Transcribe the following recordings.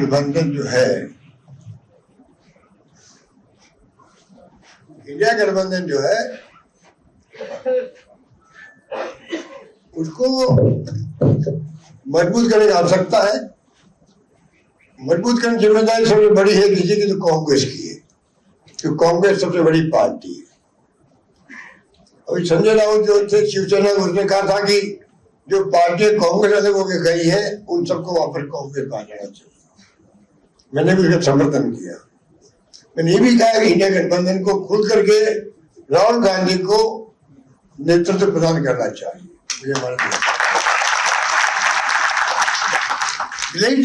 गठबंधन जो है, इंडिया गठबंधन जो है, उसको मजबूत करने की आवश्यकता है। मजबूत करने की जिम्मेदारी सबसे बड़ी है किसी की, तो कांग्रेस की है, तो कांग्रेस सबसे बड़ी पार्टी है। अभी संजय राउत जो थे शिवसेना, उसने कहा था कि जो पार्टी कांग्रेस अलग होकर गई है उन सबको वापस कांग्रेस में आ जाना चाहिए। मैंने भी उसका समर्थन किया। मैंने ये भी कहा कि इंडिया गठबंधन को खुल करके राहुल गांधी को नेतृत्व प्रदान करना चाहिए।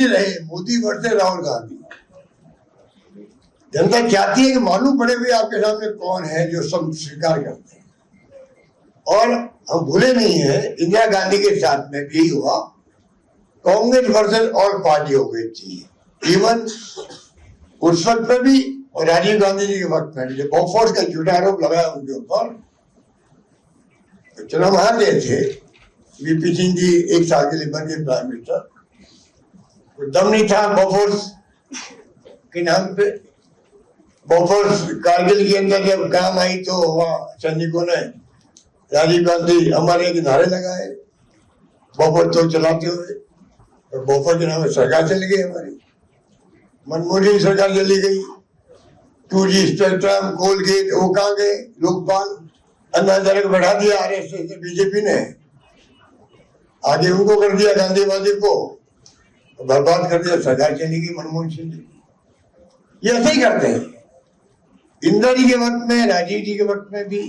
रहे मोदी वर्सेस राहुल गांधी। जनता चाहती है कि मालूम पड़े भी आपके सामने कौन है जो सब स्वीकार करते हैं। और हम भूले नहीं है, इंदिरा गांधी के साथ में भी हुआ, कांग्रेस वर्सेस ऑल पार्टी हो गई थी। इवन उस वक्त पे भी और राजीव गांधी जी के वक्त में भी बोफोर्स का झूठा आरोप लगाया उनके ऊपर, तो चुनाव हार गए थे। वीपी सिंह जी एक साल के लिए बन गए प्राइम मिनिस्टर। तो दम नहीं था बोफोर्स के नाम पे। बोफोर्स कारगिल के अंदर जब काम आई तो वहां सैनिकों ने राजीव गांधी हमारे के नारे लगाए बोफोर्स तो चलाते हुए, और बोफोर्स के नाम पे सरकार चली गई हमारी। मनमोहन सिंह सरकार चली गई। 2G स्पेक्ट्रम, कोलगेट, वो कहाँ गए? लोकपाल, अन्ना हजारे को बढ़ा दिया आरएसएस बीजेपी ने, आगे उनको कर दिया गांधीवादी को, बर्बाद कर दिया, सरकार चली गई मनमोहन सिंह जी। ये ऐसे ही करते हैं। इंदिरा जी के वक्त में, राजीव जी के वक्त में भी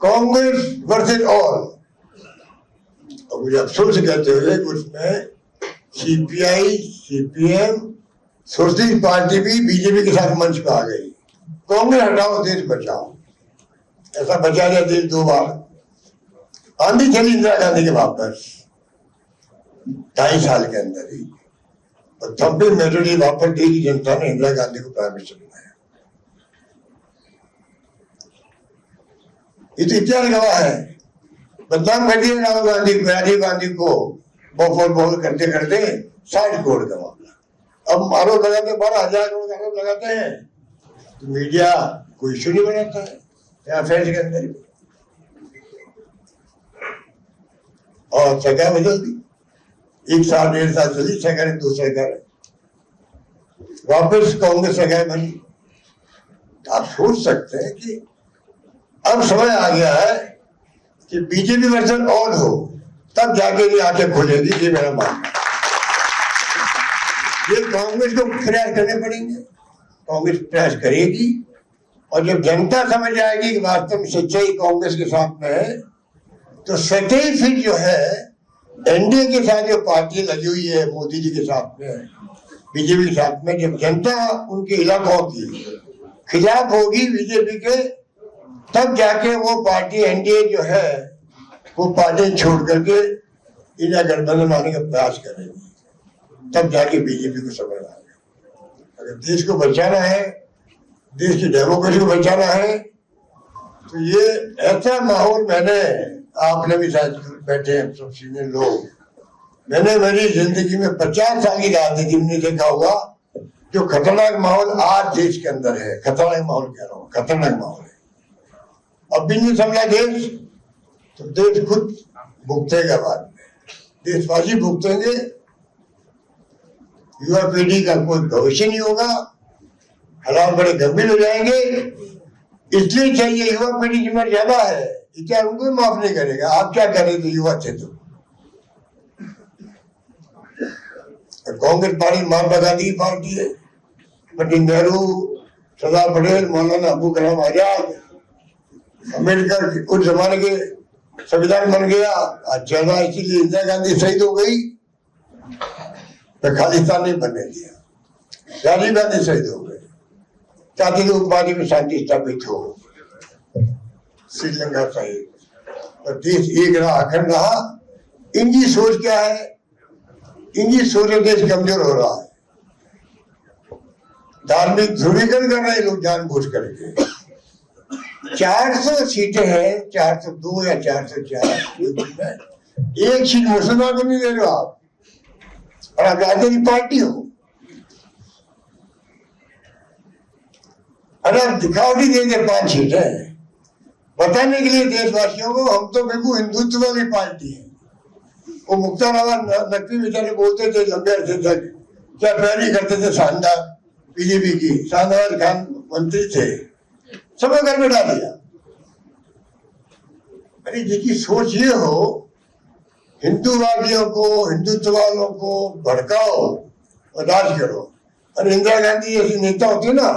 कांग्रेस वर्सेस ऑल। और मुझे अफसोस कहते हुए उसमें सीपीआई, सीपीएम, सोशलिस्ट पार्टी भी बीजेपी के साथ मंच पे आ गई। कांग्रेस हटाओ देश बचाओ, ऐसा बचा दिया देश 2 बार। आंधी चली इंदिरा गांधी के वापस 2.5 साल के अंदर ही, और तब भी मेजोरिटी वापस दी थी जनता ने, इंदिरा गांधी को प्राइम मिनिस्टर बनाया। ये तो इतिहास गवाह है। बदनाम कर दिया राजीव गांधी को बोल करते करते 60 करोड़ का मामला। अब आरोप लगाते 12,000 करोड़ का आरोप लगाते हैं, तो मीडिया कोई इशू नहीं बनाता है या अफेयर्स के अंदर। और सरकार बदल दी, 1 साल 1.5 साल चली सरकार, 2 सरकार वापस कांग्रेस सरकार बनी। आप सोच सकते हैं कि अब समय आ गया है कि बीजेपी वर्सेस ऑल हो, तब जाके ये आंखें खोलेगी। ये मेरा मानना है। ये कांग्रेस को प्रयास करने पड़ेंगे, कांग्रेस प्रयास करेगी, और जब जनता समझ आएगी कि वास्तव में सच्चाई कांग्रेस के साथ में है, तो सच्चाई फिर जो है एनडीए के साथ जो पार्टी लगी हुई है मोदी जी के साथ में, बीजेपी के साथ में, जब जनता उनके इलाकों की खिलाफ होगी बीजेपी के, तब जाके वो पार्टी एनडीए जो है वो पार्टी छोड़ करके इंडिया गठबंधन आने का प्रयास करेगी। तब जाके बीजेपी को समझ आएगा। अगर देश को बचाना है, देश की डेमोक्रेसी को बचाना है, तो ये ऐसा माहौल, मैंने, आपने भी शायद बैठे हैं सब सीनियर लोग, मैंने मेरी जिंदगी में 50 साल की राजनीति में नहीं देखा होगा जो खतरनाक माहौल आज देश के अंदर है। खतरनाक माहौल कह रहा हूँ, खतरनाक माहौल है। अब भी नहीं समझा देश, तो देश खुद भुगतेगा बाद में, देशवासी भुगतेंगे। युवा पीढ़ी का कोई भविष्य नहीं होगा, हालात बड़े गंभीर हो जाएंगे। इसलिए चाहिए, युवा पीढ़ी जिम्मेदार ज्यादा है, क्या उनको माफ नहीं करेगा। आप क्या करें तो युवा थे तो कांग्रेस पार्टी महात्मा गांधी की पार्टी है, पंडित नेहरू, सरदार पटेल, मौलाना अबू कलाम आजाद, अम्बेडकर उस जमाने के संविधान बन गया। आज चल रहा, इसीलिए इंदिरा गांधी शहीद हो गई तो खालिस्तान नहीं बनने दिया, राजीव गांधी शहीद हो गए, चाहती लोग पार्टी में शांति स्थापित हो, श्रीलंका शहीद, और देश एक रहा, अखंड रहा। इनकी सोच क्या है? इनकी सोच से देश कमजोर हो रहा है। धार्मिक ध्रुवीकरण कर रहे लोग जानबूझ करके। 400 सीटें हैं, 402 या 404, एक सीट मुसलमान को नहीं दे रहे हो आप। और आप राजनीतिक पार्टी हो, अरे आप दिखावटी दे दे 5 सीटें बताने के लिए देशवासियों को हम तो बिल्कुल हिंदुत्व वाली पार्टी है। वो मुख्तार अब्बास नकवी बेचारे बोलते थे लंबे अरसे तक, क्या पैरवी करते थे शानदार बीजेपी की, शानदार खान मंत्री थे, सब घर में डाल दिया। अरे जिसकी सोच ये हो हिंदूवादियों को, हिंदुत्व वालों को भड़काओ और राज करो। और इंदिरा गांधी जैसी नेता होती ना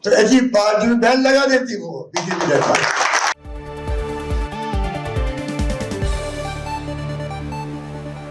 तो ऐसी पार्टी में बैन लगा देती वो बीजेपी जैसा।